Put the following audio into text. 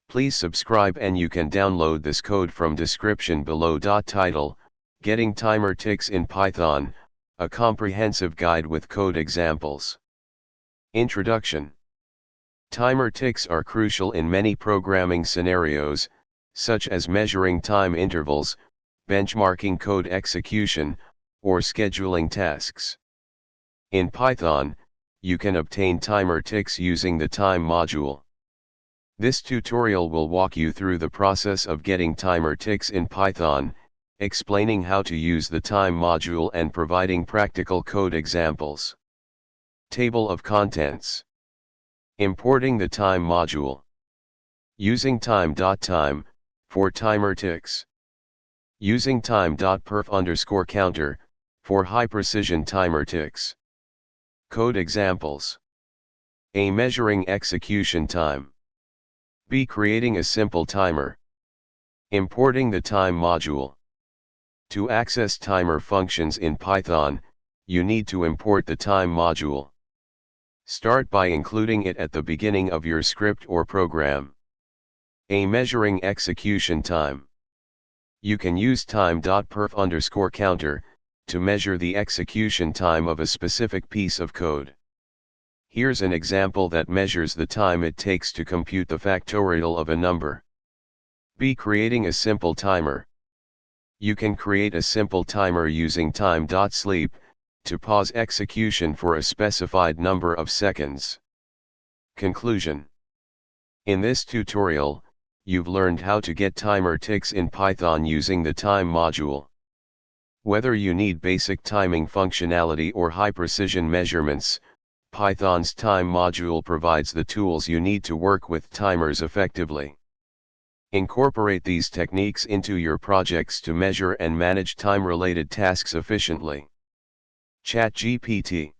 Please subscribe and you can download this code from description below. Title: Getting Timer Ticks in Python, a comprehensive guide with code examples. Introduction. Timer ticks are crucial in many programming scenarios, such as measuring time intervals, benchmarking code execution, or scheduling tasks. In Python, you can obtain timer ticks using the time module. This tutorial will walk you through the process of getting timer ticks in Python, explaining how to use the time module and providing practical code examples. Table of contents. Importing the time module. Using time.time for timer ticks. Using time.perf_counter for high precision timer ticks. Code examples. A. Measuring execution time. B. Creating a simple timer. Importing the time module. To access timer functions in Python, you need to import the time module. Start by including it at the beginning of your script or program. A. Measuring execution time. You can use time.perf_counter to measure the execution time of a specific piece of code. Here's an example that measures the time it takes to compute the factorial of a number. B. Creating a simple timer. You can create a simple timer using time.sleep to pause execution for a specified number of seconds. Conclusion. In this tutorial, you've learned how to get timer ticks in Python using the time module. Whether you need basic timing functionality or high-precision measurements, Python's time module provides the tools you need to work with timers effectively. Incorporate these techniques into your projects to measure and manage time-related tasks efficiently. ChatGPT.